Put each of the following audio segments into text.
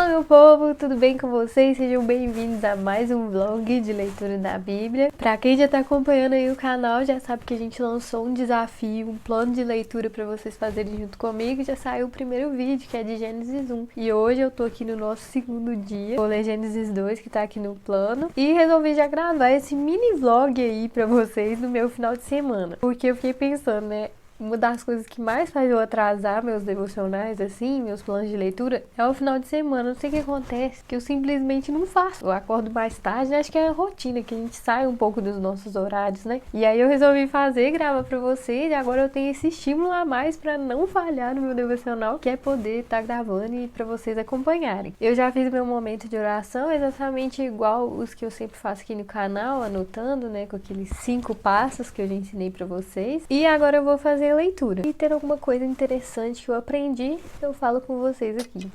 Meu povo, tudo bem com vocês? Sejam bem-vindos a mais um vlog de leitura da Bíblia. Pra quem já tá acompanhando aí o canal, já sabe que a gente lançou um desafio, um plano de leitura pra vocês fazerem junto comigo. Já saiu o primeiro vídeo, que é de Gênesis 1. E hoje eu tô aqui no nosso segundo dia. Vou ler Gênesis 2, que tá aqui no plano. E resolvi já gravar esse mini vlog aí pra vocês no meu final de semana. Porque eu fiquei pensando, né? Uma das coisas que mais faz eu atrasar meus devocionais, assim, meus planos de leitura, é o final de semana. Não sei o que acontece, que eu simplesmente não faço. Eu acordo mais tarde, acho que é a rotina, que a gente sai um pouco dos nossos horários, né? E aí eu resolvi gravar pra vocês, e agora eu tenho esse estímulo a mais pra não falhar no meu devocional, que é poder estar gravando e pra vocês acompanharem. Eu já fiz meu momento de oração, exatamente igual os que eu sempre faço aqui no canal, anotando, né, com aqueles 5 passos que eu já ensinei pra vocês. E agora eu vou fazer leitura. E ter alguma coisa interessante que eu aprendi, eu falo com vocês aqui.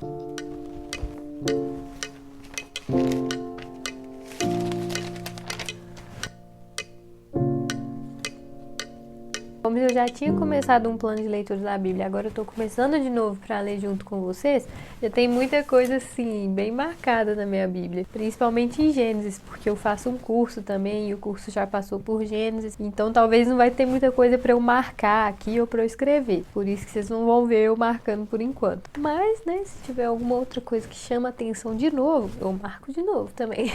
Como eu já tinha começado um plano de leitura da Bíblia, agora eu tô começando de novo para ler junto com vocês, já tem muita coisa assim, bem marcada na minha Bíblia, principalmente em Gênesis, porque eu faço um curso também e o curso já passou por Gênesis, então talvez não vai ter muita coisa para eu marcar aqui ou para eu escrever, por isso que vocês não vão ver eu marcando por enquanto. Mas, né, se tiver alguma outra coisa que chama atenção de novo, eu marco de novo também.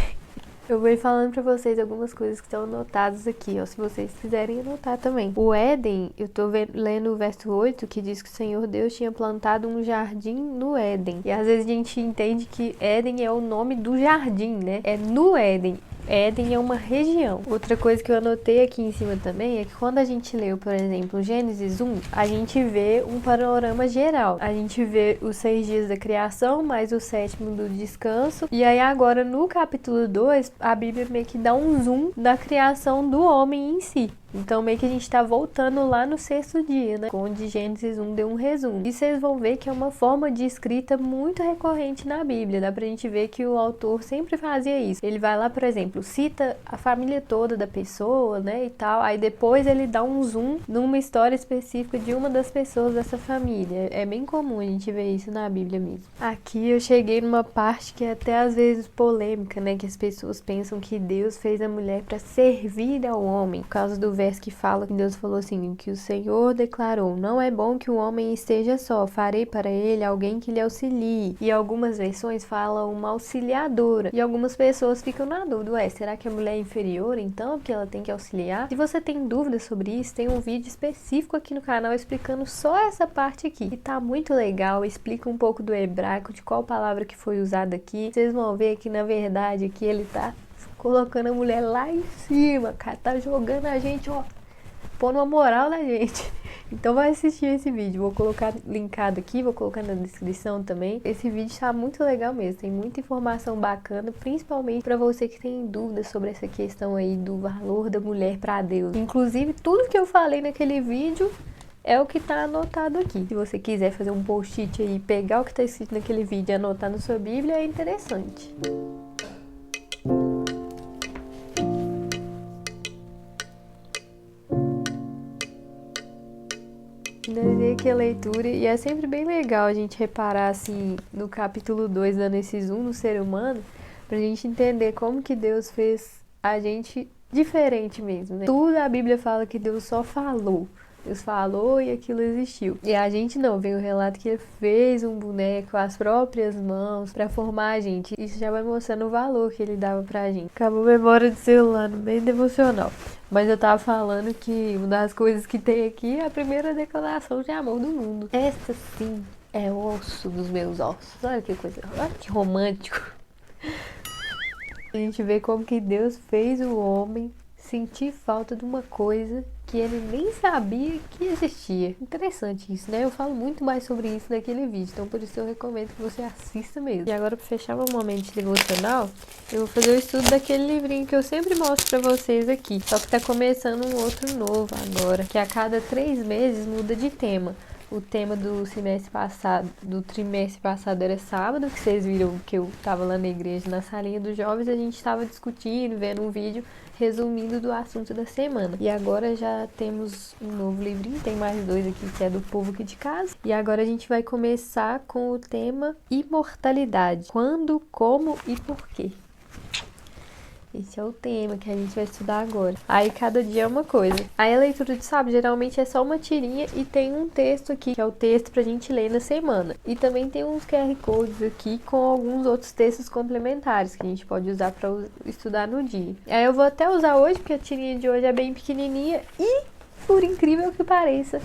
Eu vou ir falando pra vocês algumas coisas que estão anotadas aqui, ó, se vocês quiserem anotar também. O Éden, eu tô lendo o verso 8, que diz que o Senhor Deus tinha plantado um jardim no Éden. E às vezes a gente entende que Éden é o nome do jardim, né? É no Éden. Éden é uma região. Outra coisa que eu anotei aqui em cima também é que quando a gente leu, por exemplo, Gênesis 1, a gente vê um panorama geral. A gente vê os 6 dias da criação, mais o 7º do descanso. E aí agora no capítulo 2, a Bíblia meio que dá um zoom da criação do homem em si. Então meio que a gente tá voltando lá no 6º dia, né? Onde Gênesis 1 deu um resumo. E vocês vão ver que é uma forma de escrita muito recorrente na Bíblia. Dá pra gente ver que o autor sempre fazia isso. Ele vai lá, por exemplo, cita a família toda da pessoa, né, e tal. Aí depois ele dá um zoom numa história específica de uma das pessoas dessa família. É bem comum a gente ver isso na Bíblia mesmo. Aqui eu cheguei numa parte que é até às vezes polêmica, né? Que as pessoas pensam que Deus fez a mulher pra servir ao homem. Por causa do verso que fala que Deus falou assim, que o Senhor declarou, não é bom que o homem esteja só, farei para ele alguém que lhe auxilie. E algumas versões falam uma auxiliadora. E algumas pessoas ficam na dúvida, será que a mulher é inferior então, porque ela tem que auxiliar? Se você tem dúvidas sobre isso, tem um vídeo específico aqui no canal explicando só essa parte aqui. E tá muito legal, explica um pouco do hebraico, de qual palavra que foi usada aqui. Vocês vão ver que na verdade aqui ele tá colocando a mulher lá em cima, cara, tá jogando a gente, ó, pondo uma moral na gente. Então vai assistir esse vídeo, vou colocar linkado aqui, vou colocar na descrição também. Esse vídeo tá muito legal mesmo, tem muita informação bacana, principalmente pra você que tem dúvidas sobre essa questão aí do valor da mulher pra Deus. Inclusive, tudo que eu falei naquele vídeo é o que tá anotado aqui. Se você quiser fazer um post-it aí, pegar o que tá escrito naquele vídeo e anotar na sua Bíblia, é interessante. Finalizei aqui a leitura e é sempre bem legal a gente reparar assim no capítulo 2, dando esse zoom no ser humano, pra gente entender como que Deus fez a gente diferente mesmo, né? Tudo a Bíblia fala que Deus só falou. Deus falou e aquilo existiu. E a gente não, vem o relato que ele fez um boneco com as próprias mãos pra formar a gente. Isso já vai mostrando o valor que ele dava pra gente. Acabou a memória de celular, bem devocional. Mas eu tava falando que uma das coisas que tem aqui é a primeira declaração de amor do mundo. Essa sim é o osso dos meus ossos. Olha que coisa, olha que romântico. A gente vê como que Deus fez o homem sentir falta de uma coisa que ele nem sabia que existia. Interessante isso, né? Eu falo muito mais sobre isso naquele vídeo, então por isso eu recomendo que você assista mesmo. E agora, para fechar meu momento devocional, eu vou fazer o estudo daquele livrinho que eu sempre mostro para vocês aqui. Só que tá começando um outro novo agora, que a cada 3 meses muda de tema. O tema do semestre passado, do trimestre passado era sábado, que vocês viram que eu tava lá na igreja, na salinha dos jovens, a gente tava discutindo, vendo um vídeo resumindo do assunto da semana. E agora já temos um novo livrinho, tem mais 2 aqui que é do povo aqui de casa. E agora a gente vai começar com o tema imortalidade. Quando, como e por quê? Esse é o tema que a gente vai estudar agora. Aí cada dia é uma coisa. Aí a leitura de sábado geralmente é só uma tirinha e tem um texto aqui, que é o texto pra gente ler na semana. E também tem uns QR Codes aqui com alguns outros textos complementares que a gente pode usar pra estudar no dia. Aí eu vou até usar hoje, porque a tirinha de hoje é bem pequenininha e, por incrível que pareça,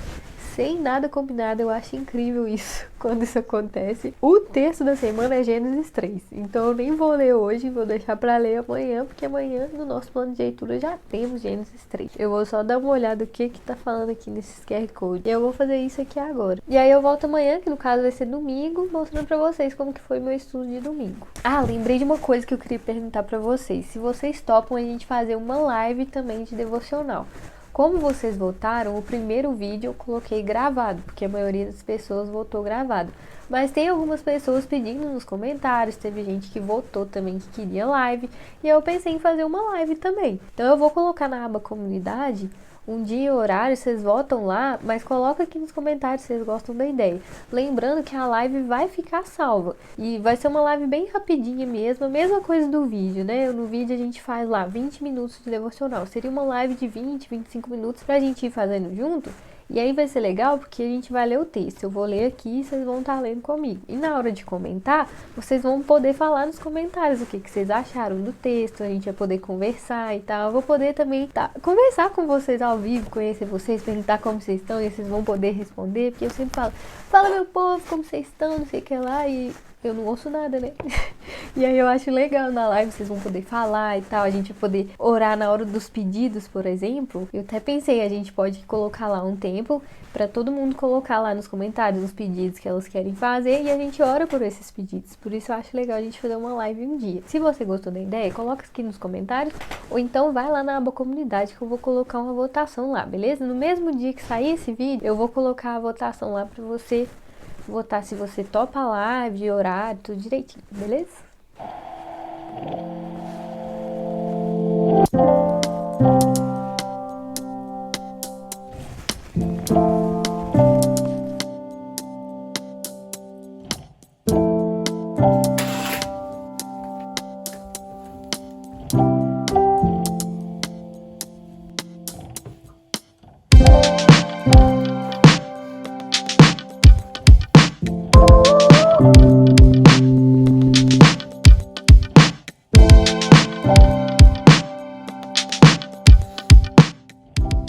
sem nada combinado, eu acho incrível isso, quando isso acontece. O texto da semana é Gênesis 3, então eu nem vou ler hoje, vou deixar pra ler amanhã, porque amanhã no nosso plano de leitura já temos Gênesis 3. Eu vou só dar uma olhada no que tá falando aqui nesses QR Code. E eu vou fazer isso aqui agora. E aí eu volto amanhã, que no caso vai ser domingo, mostrando pra vocês como que foi meu estudo de domingo. Ah, lembrei de uma coisa que eu queria perguntar pra vocês. Se vocês topam a gente fazer uma live também de devocional. Como vocês votaram, o primeiro vídeo eu coloquei gravado, porque a maioria das pessoas votou gravado. Mas tem algumas pessoas pedindo nos comentários, teve gente que votou também que queria live, e eu pensei em fazer uma live também. Então eu vou colocar na aba comunidade um dia e horário, vocês votam lá, mas coloca aqui nos comentários se vocês gostam da ideia. Lembrando que a live vai ficar salva. E vai ser uma live bem rapidinha mesmo, a mesma coisa do vídeo, né? No vídeo a gente faz lá 20 minutos de devocional. Seria uma live de 20, 25 minutos pra gente ir fazendo junto. E aí vai ser legal porque a gente vai ler o texto. Eu vou ler aqui e vocês vão estar lendo comigo. E na hora de comentar, vocês vão poder falar nos comentários o que vocês acharam do texto. A gente vai poder conversar e tal. Eu vou poder também conversar com vocês ao vivo, conhecer vocês, perguntar como vocês estão e vocês vão poder responder. Porque eu sempre falo, fala meu povo, como vocês estão, não sei o que lá. E eu não ouço nada, né? E aí eu acho legal na live, vocês vão poder falar e tal, a gente vai poder orar na hora dos pedidos, por exemplo. Eu até pensei, a gente pode colocar lá um tempo pra todo mundo colocar lá nos comentários os pedidos que elas querem fazer e a gente ora por esses pedidos. Por isso eu acho legal a gente fazer uma live um dia. Se você gostou da ideia, coloca aqui nos comentários ou então vai lá na aba comunidade que eu vou colocar uma votação lá, beleza? No mesmo dia que sair esse vídeo, eu vou colocar a votação lá pra você votar se você topa a live, horário, tudo direitinho, beleza?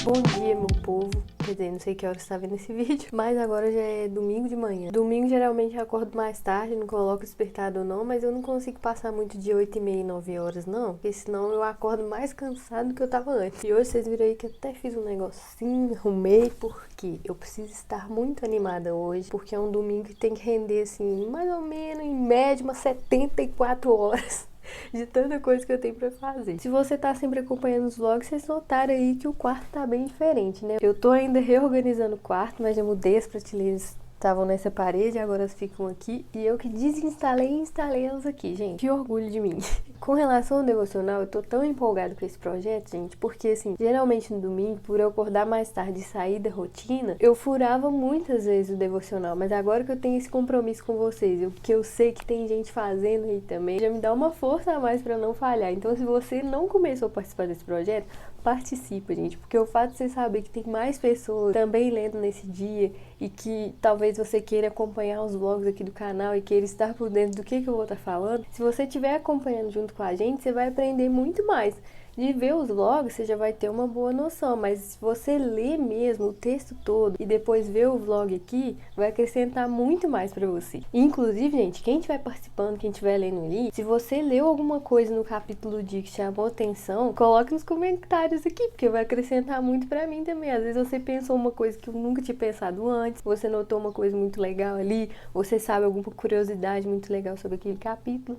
Bom dia, meu povo. Quer dizer, não sei que hora você tá vendo esse vídeo, mas agora já é domingo de manhã. Domingo geralmente eu acordo mais tarde, não coloco despertador não, mas eu não consigo passar muito de 8h30, 9 horas não, porque senão eu acordo mais cansado do que eu tava antes. E hoje vocês viram aí que eu até fiz um negocinho, arrumei, porque eu preciso estar muito animada hoje, porque é um domingo que tem que render assim, mais ou menos, em média, umas 74 horas. De tanta coisa que eu tenho pra fazer. Se você tá sempre acompanhando os vlogs, vocês notaram aí que o quarto tá bem diferente, né? Eu tô ainda reorganizando o quarto, mas já mudei as prateleiras. Estavam nessa parede, agora elas ficam aqui. E eu que desinstalei e instalei elas aqui, gente. Que orgulho de mim. Com relação ao devocional, eu tô tão empolgada com esse projeto, gente. Porque, assim, geralmente no domingo, por eu acordar mais tarde e sair da rotina, eu furava muitas vezes o devocional. Mas agora que eu tenho esse compromisso com vocês, que eu sei que tem gente fazendo aí também, já me dá uma força a mais pra não falhar. Então, se você não começou a participar desse projeto, participa, gente, porque o fato de você saber que tem mais pessoas também lendo nesse dia e que talvez você queira acompanhar os vlogs aqui do canal e queira estar por dentro do que eu vou estar falando, se você estiver acompanhando junto junto com a gente, você vai aprender muito mais. De ver os vlogs, você já vai ter uma boa noção, mas se você ler mesmo o texto todo e depois ver o vlog aqui, vai acrescentar muito mais pra você. Inclusive, gente, quem estiver participando, quem estiver lendo ali, se você leu alguma coisa no capítulo de que chamou atenção, coloque nos comentários aqui, porque vai acrescentar muito pra mim também. Às vezes você pensou uma coisa que eu nunca tinha pensado antes, você notou uma coisa muito legal ali, você sabe alguma curiosidade muito legal sobre aquele capítulo.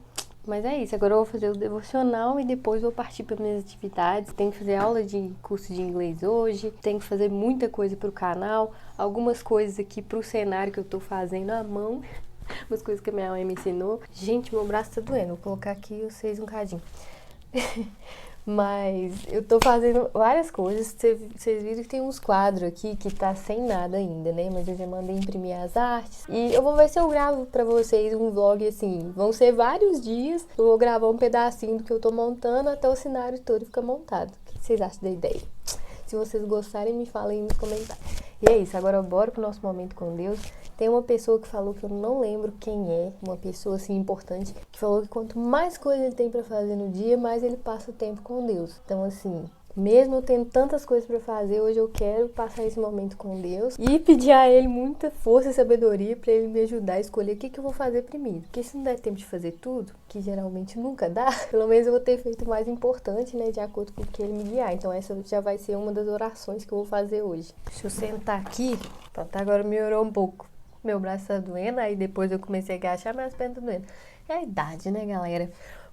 Mas é isso, agora eu vou fazer o devocional e depois vou partir para minhas atividades. Tenho que fazer aula de curso de inglês hoje, tenho que fazer muita coisa pro canal, algumas coisas aqui pro cenário que eu tô fazendo à mão, umas coisas que a minha mãe me ensinou. Gente, meu braço tá doendo, vou colocar aqui vocês um cadinho. Mas eu tô fazendo várias coisas. Vocês viram que tem uns quadros aqui que tá sem nada ainda, né? Mas eu já mandei imprimir as artes. E eu vou ver se eu gravo pra vocês um vlog assim. Vão ser vários dias. Eu vou gravar um pedacinho do que eu tô montando até o cenário todo ficar montado. O que vocês acham da ideia? Se vocês gostarem, me falem nos comentários. E é isso, agora bora pro nosso momento com Deus. Tem uma pessoa que falou, que eu não lembro quem é, uma pessoa assim importante, que falou que quanto mais coisa ele tem pra fazer no dia, mais ele passa o tempo com Deus. Então assim, mesmo eu tendo tantas coisas pra fazer, hoje eu quero passar esse momento com Deus e pedir a Ele muita força e sabedoria pra Ele me ajudar a escolher o que eu vou fazer primeiro. Porque se não der tempo de fazer tudo, que geralmente nunca dá, pelo menos eu vou ter feito o mais importante, né, de acordo com o que Ele me guiar. Então essa já vai ser uma das orações que eu vou fazer hoje. Deixa eu sentar aqui, pronto, agora melhorou um pouco. Meu braço tá doendo, aí depois eu comecei a agachar, minhas pernas estão doendo. É a idade, né, galera?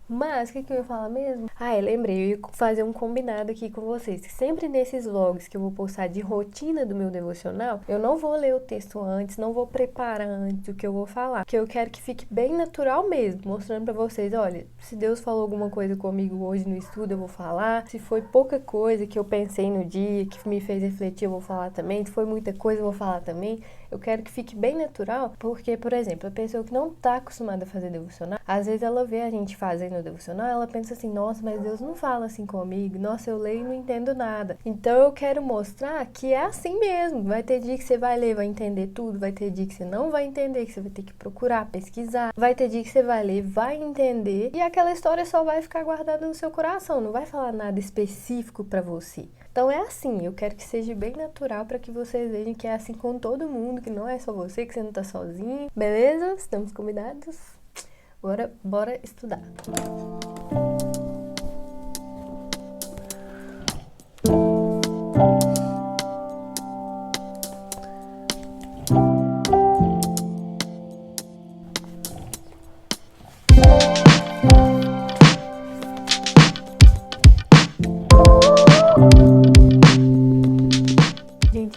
Mas, o que eu ia falar mesmo? Eu lembrei, eu ia fazer um combinado aqui com vocês. Sempre nesses vlogs que eu vou postar de rotina do meu devocional, eu não vou ler o texto antes, não vou preparar antes o que eu vou falar. Porque eu quero que fique bem natural mesmo, mostrando pra vocês, olha, se Deus falou alguma coisa comigo hoje no estudo, eu vou falar. Se foi pouca coisa que eu pensei no dia, que me fez refletir, eu vou falar também. Se foi muita coisa, eu vou falar também. Eu quero que fique bem natural, porque, por exemplo, a pessoa que não tá acostumada a fazer devocional, às vezes ela vê a gente fazendo devocional, ela pensa assim, nossa, mas Deus não fala assim comigo, nossa, eu leio e não entendo nada. Então eu quero mostrar que é assim mesmo. Vai ter dia que você vai ler, vai entender tudo, vai ter dia que você não vai entender, que você vai ter que procurar, pesquisar, vai ter dia que você vai ler, vai entender, e aquela história só vai ficar guardada no seu coração, não vai falar nada específico pra você. Então é assim, eu quero que seja bem natural para que vocês vejam que é assim com todo mundo, que não é só você, que você não tá sozinho. Beleza? Estamos combinados? Agora, bora estudar.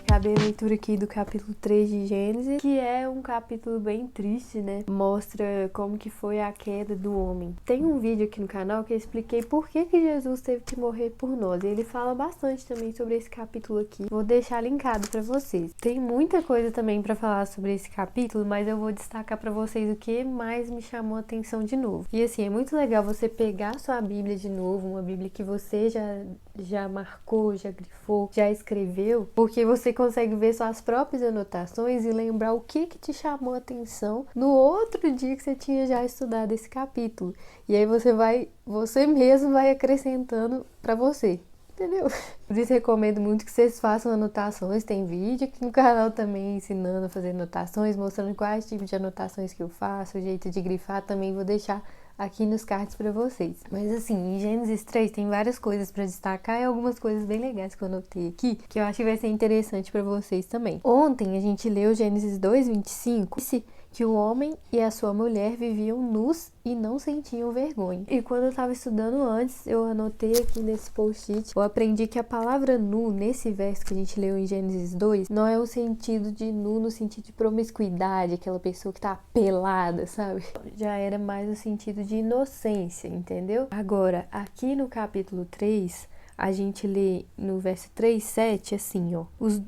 Acabei a leitura aqui do capítulo 3 de Gênesis, que é um capítulo bem triste, né? Mostra como que foi a queda do homem. Tem um vídeo aqui no canal que eu expliquei por que Jesus teve que morrer por nós. E ele fala bastante também sobre esse capítulo aqui. Vou deixar linkado pra vocês. Tem muita coisa também pra falar sobre esse capítulo, mas eu vou destacar pra vocês o que mais me chamou a atenção de novo. E assim, é muito legal você pegar a sua Bíblia de novo, uma Bíblia que você já marcou, já grifou, já escreveu, porque você consegue ver suas próprias anotações e lembrar o que te chamou a atenção no outro dia que você tinha já estudado esse capítulo. E aí você mesmo vai acrescentando pra você. Entendeu? Por isso recomendo muito que vocês façam anotações. Tem vídeo aqui no canal também ensinando a fazer anotações, mostrando quais tipos de anotações que eu faço, o jeito de grifar também vou deixar aqui nos cards pra vocês. Mas assim, em Gênesis 3 tem várias coisas pra destacar e algumas coisas bem legais que eu anotei aqui, que eu acho que vai ser interessante pra vocês também. Ontem a gente leu Gênesis 2:25, disse que o homem e a sua mulher viviam nus e não sentiam vergonha. E quando eu tava estudando antes, eu anotei aqui nesse post-it, eu aprendi que a palavra nu, nesse verso que a gente leu em Gênesis 2, não é o sentido de nu no sentido de promiscuidade, aquela pessoa que tá pelada, sabe? Já era mais o sentido de inocência, entendeu? Agora, aqui no capítulo 3, a gente lê no verso 3:7 assim, ó.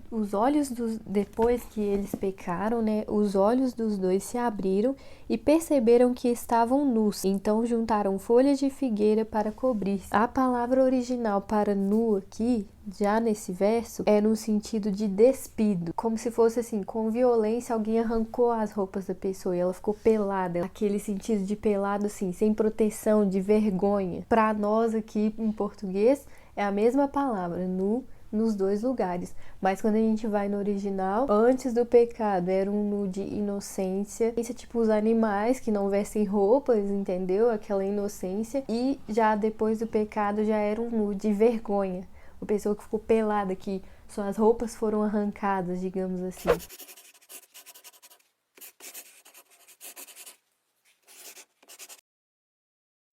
Os olhos depois que eles pecaram, né? Os olhos dos dois se abriram e perceberam que estavam nus. Então juntaram folhas de figueira para cobrir-se. A palavra original para nu aqui, já nesse verso, é no sentido de despido. Como se fosse assim, com violência, alguém arrancou as roupas da pessoa e ela ficou pelada. Aquele sentido de pelado, assim, sem proteção, de vergonha. Para nós aqui em português, é a mesma palavra, nu, nos dois lugares. Mas quando a gente vai no original, antes do pecado era um nu de inocência, tipo os animais que não vestem roupas, entendeu? Aquela inocência. E já depois do pecado já era um nu de vergonha. Uma pessoa que ficou pelada, que suas roupas foram arrancadas, digamos assim.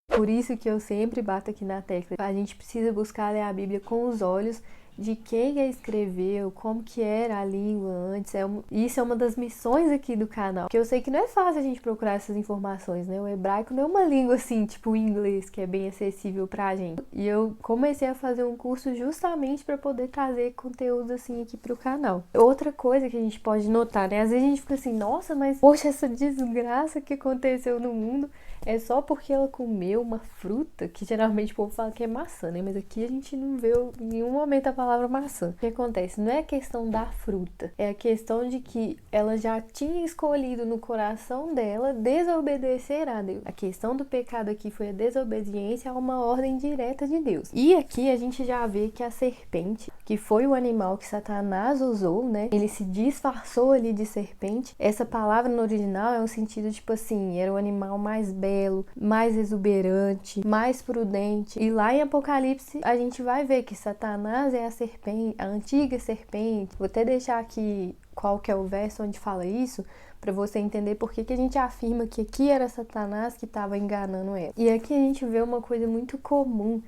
Por isso que eu sempre bato aqui na tecla. A gente precisa buscar ler a Bíblia com os olhos de quem a escreveu, como que era a língua antes. Isso é uma das missões aqui do canal. Porque eu sei que não é fácil a gente procurar essas informações, né? O hebraico não é uma língua assim, tipo o inglês, que é bem acessível pra gente. E eu comecei a fazer um curso justamente para poder trazer conteúdo assim aqui pro canal. Outra coisa que a gente pode notar, né? Às vezes a gente fica assim, nossa, mas poxa, essa desgraça que aconteceu no mundo é só porque ela comeu uma fruta, que geralmente o povo fala que é maçã, né? Mas aqui a gente não vê em nenhum momento a palavra maçã. O que acontece? Não é a questão da fruta, é a questão de que ela já tinha escolhido no coração dela desobedecer a Deus. A questão do pecado aqui foi a desobediência a uma ordem direta de Deus. E aqui a gente já vê que a serpente, que foi o animal que Satanás usou, né? Ele se disfarçou ali de serpente. Essa palavra no original é um sentido tipo assim, era o animal mais belo, mais exuberante, mais prudente. E lá em Apocalipse a gente vai ver que Satanás é a serpente, a antiga serpente. Vou até deixar aqui qual que é o verso onde fala isso, para você entender por que a gente afirma que aqui era Satanás que estava enganando ela. E aqui a gente vê uma coisa muito comum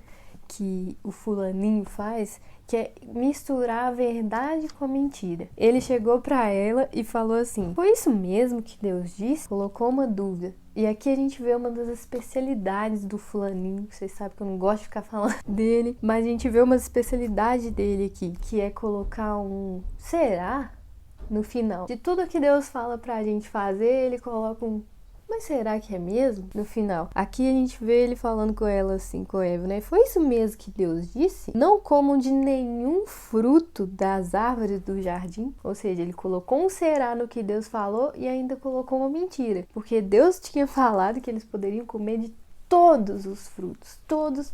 que o fulaninho faz, que é misturar a verdade com a mentira. Ele chegou para ela e falou assim: foi isso mesmo que Deus disse? Colocou uma dúvida. E aqui a gente vê uma das especialidades do fulaninho. Vocês sabem que eu não gosto de ficar falando dele, mas a gente vê uma especialidade dele aqui, que é colocar um será no final. De tudo que Deus fala pra gente fazer, ele coloca um mas será que é mesmo? No final. Aqui a gente vê ele falando com ela assim, com Eva, né? Foi isso mesmo que Deus disse? Não comam de nenhum fruto das árvores do jardim. Ou seja, ele colocou um será no que Deus falou e ainda colocou uma mentira. Porque Deus tinha falado que eles poderiam comer de todos os frutos. Todos,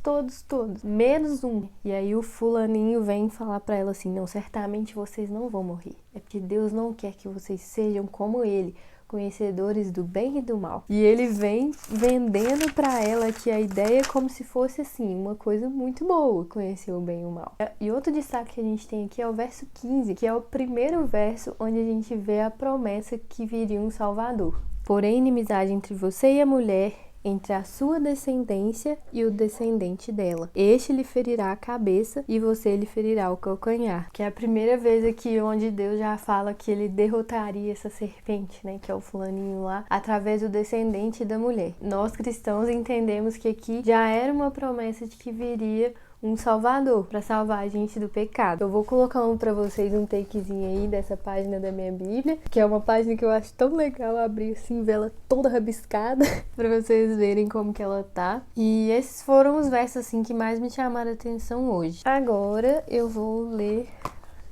menos um. E aí o fulaninho vem falar pra ela assim, não, certamente vocês não vão morrer. É porque Deus não quer que vocês sejam como ele, conhecedores do bem e do mal. E ele vem vendendo pra ela que a ideia é como se fosse assim, uma coisa muito boa, conhecer o bem e o mal. E outro destaque que a gente tem aqui é o verso 15, que é o primeiro verso onde a gente vê a promessa que viria um Salvador. Porém, inimizade entre você e a mulher, entre a sua descendência e o descendente dela. Este lhe ferirá a cabeça e você lhe ferirá o calcanhar. Que é a primeira vez aqui onde Deus já fala que ele derrotaria essa serpente, né? Que é o fulaninho lá, através do descendente da mulher. Nós cristãos entendemos que aqui já era uma promessa de que viria um salvador para salvar a gente do pecado. Eu vou colocar para vocês um takezinho aí dessa página da minha Bíblia, que é uma página que eu acho tão legal abrir assim, vê-la toda rabiscada para vocês verem como que ela tá. E esses foram os versos assim que mais me chamaram a atenção hoje. Agora eu vou ler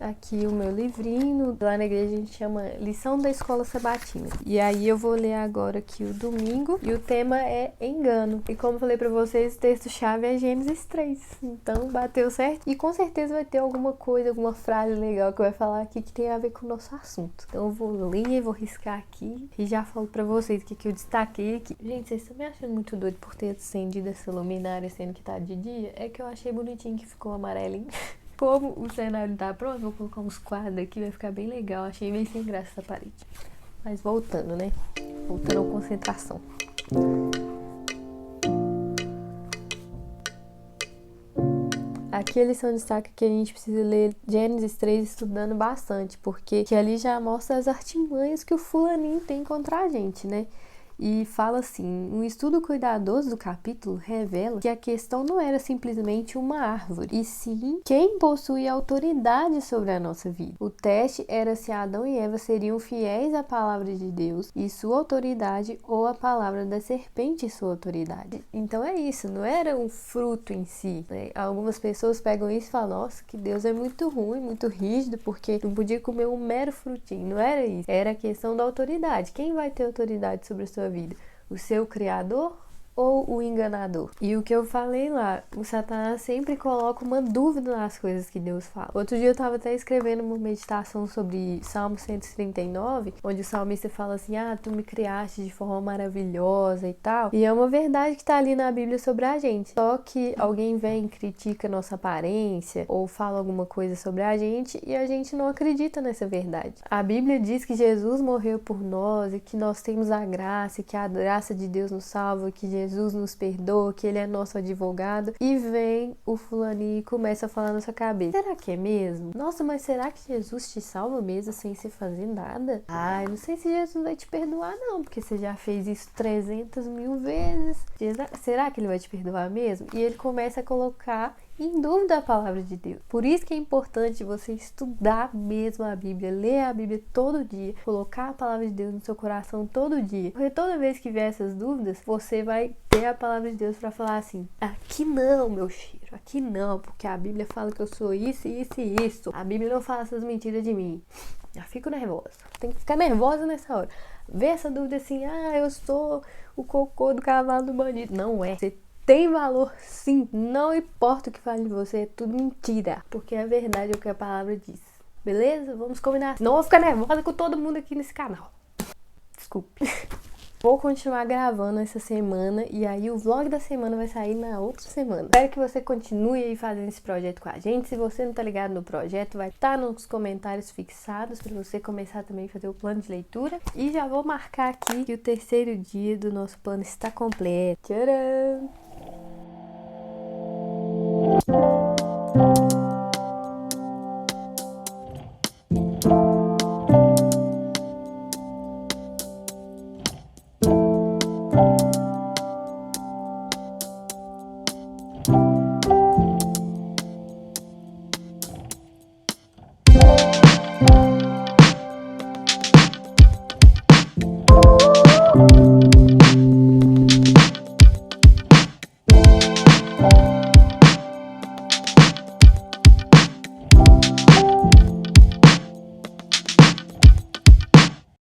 aqui o meu livrinho, lá na igreja a gente chama Lição da Escola Sabatina. E aí eu vou ler agora aqui o domingo, e o tema é engano. E como eu falei pra vocês, o texto-chave é Gênesis 3. Então bateu certo. E com certeza vai ter alguma coisa, alguma frase legal que vai falar aqui que tem a ver com o nosso assunto. Então eu vou ler, vou riscar aqui e já falo pra vocês o que eu destaquei aqui. Gente, vocês estão me achando muito doido por ter acendido essa luminária sendo que tá de dia? É que eu achei bonitinho que ficou amarelinho. Como o cenário tá pronto, vou colocar uns quadros aqui, vai ficar bem legal. Achei bem sem graça essa parede. Mas voltando, né? Voltando à concentração. Aqui a lição destaca que a gente precisa ler Gênesis 3 estudando bastante, porque que ali já mostra as artimanhas que o fulaninho tem contra a gente, né? e fala assim: um estudo cuidadoso do capítulo revela que a questão não era simplesmente uma árvore, e sim quem possui autoridade sobre a nossa vida. O teste era se Adão e Eva seriam fiéis à palavra de Deus e sua autoridade, ou a palavra da serpente e sua autoridade. Então é isso, não era um fruto em si, né? Algumas pessoas pegam isso e falam: nossa, que Deus é muito ruim, muito rígido, porque não podia comer um mero frutinho. Não era isso, era a questão da autoridade. Quem vai ter autoridade sobre a sua vida? O seu Criador ou o enganador? E o que eu falei lá, o Satanás sempre coloca uma dúvida nas coisas que Deus fala. Outro dia eu estava até escrevendo uma meditação sobre Salmo 139, onde o salmista fala assim: ah, tu me criaste de forma maravilhosa e tal. E é uma verdade que está ali na Bíblia sobre a gente. Só que alguém vem e critica nossa aparência ou fala alguma coisa sobre a gente e a gente não acredita nessa verdade. A Bíblia diz que Jesus morreu por nós e que nós temos a graça, e que a graça de Deus nos salva, que Jesus nos perdoa, que Ele é nosso advogado. E vem o fulaninho e começa a falar na sua cabeça: será que é mesmo? Nossa, mas será que Jesus te salva mesmo sem você fazer nada? Ai, não sei se Jesus vai te perdoar não, porque você já fez isso 300.000 vezes. Será que Ele vai te perdoar mesmo? E ele começa a colocar em dúvida a palavra de Deus. Por isso que é importante você estudar mesmo a Bíblia, ler a Bíblia todo dia, colocar a palavra de Deus no seu coração todo dia. Porque toda vez que vier essas dúvidas, você vai ter a palavra de Deus para falar assim: aqui não, meu filho, aqui não, porque a Bíblia fala que eu sou isso, isso e isso. A Bíblia não fala essas mentiras de mim. Já fico nervosa. Tem que ficar nervosa nessa hora. Vê essa dúvida assim: ah, eu sou o cocô do cavalo do bandido. Não é. Você tem valor sim, não importa o que fale de você, é tudo mentira, porque a verdade é o que a palavra diz, beleza? Vamos combinar, não vou ficar nervosa com todo mundo aqui nesse canal, desculpe. Vou continuar gravando essa semana e aí o vlog da semana vai sair na outra semana. Espero que você continue aí fazendo esse projeto com a gente. Se você não tá ligado no projeto, vai estar nos comentários fixados para você começar também a fazer o plano de leitura. E já vou marcar aqui que o terceiro dia do nosso plano está completo. Tcharam!